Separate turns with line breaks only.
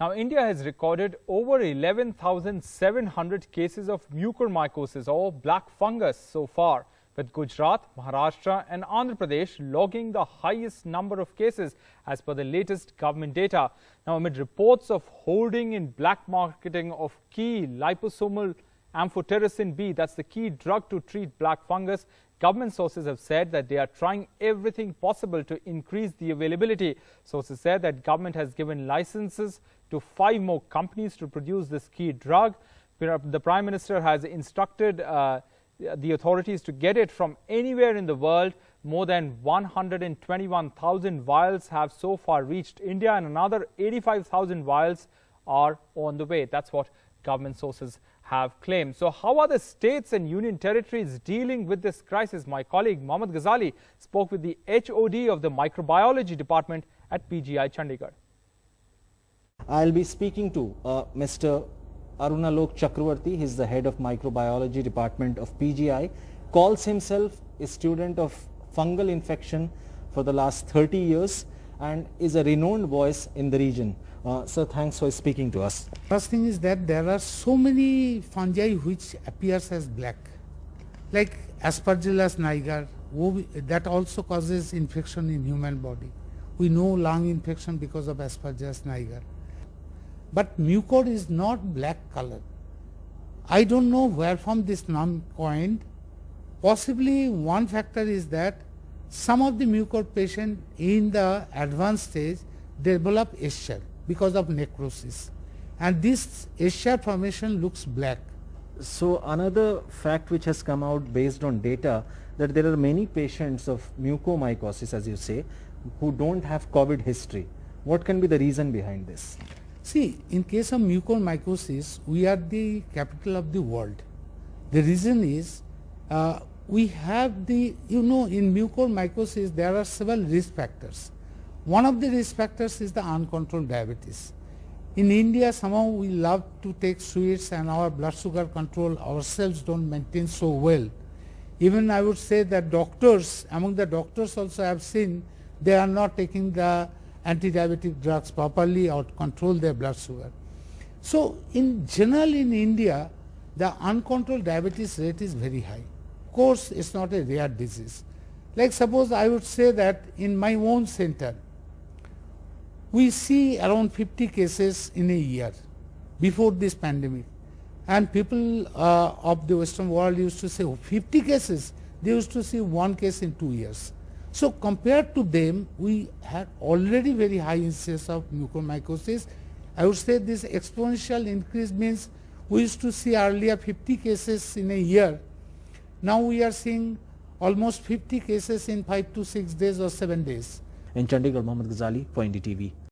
Now, India has recorded over 11,700 cases of mucormycosis or black fungus so far, with Gujarat, Maharashtra and Andhra Pradesh logging the highest number of cases as per the latest government data. Now, amid reports of hoarding in black marketing of key liposomal amphotericin B, that's the key drug to treat black fungus, government sources have said that they are trying everything possible to increase the availability. Sources said that government has given licenses to 5 more companies to produce this key drug. The Prime Minister has instructed the authorities to get it from anywhere in the world. More than 121,000 vials have so far reached India and another 85,000 vials are on the way. That's what government sources have claimed. So how are the states and union territories dealing with this crisis? My colleague Mohammad Ghazali spoke with the HOD of the microbiology department at PGI Chandigarh.
I'll be speaking to Mr. Arunalok Chakravarti. He's the head of microbiology department of PGI. Calls himself a student of fungal infection for the last 30 years and is a renowned voice in the region. Sir, thanks for speaking to us.
First thing is that there are so many fungi which appears as black, like Aspergillus niger, that also causes infection in human body. We know lung infection because of Aspergillus niger. But mucor is not black color. I don't know where from this name coined. Possibly one factor is that some of the mucor patients in the advanced stage develop eschar because of necrosis, and this eschar formation looks black.
So another fact which has come out based on data, that there are many patients of mucormycosis, as you say, who don't have COVID history. What can be the reason behind this?
See, in case of mucormycosis, we are the capital of the world. The reason is we have the, in mucormycosis there are several risk factors. One of the risk factors is the uncontrolled diabetes. In India, somehow we love to take sweets and our blood sugar control ourselves don't maintain so well. Even I would say that doctors, among the doctors also I have seen, they are not taking the anti-diabetic drugs properly or control their blood sugar. So in general in India, the uncontrolled diabetes rate is very high. Of course, it's not a rare disease. Like suppose I would say that in my own center, we see around 50 cases in a year before this pandemic. And people of the Western world used to say 50 cases, they used to see 1 case in 2 years. So compared to them, we had already very high incidence of mucormycosis. I would say this exponential increase means we used to see earlier 50 cases in a year. Now we are seeing almost 50 cases in 5 to 6 days or 7 days.
In Chandigarh, Mohammad Ghazali for NDTV.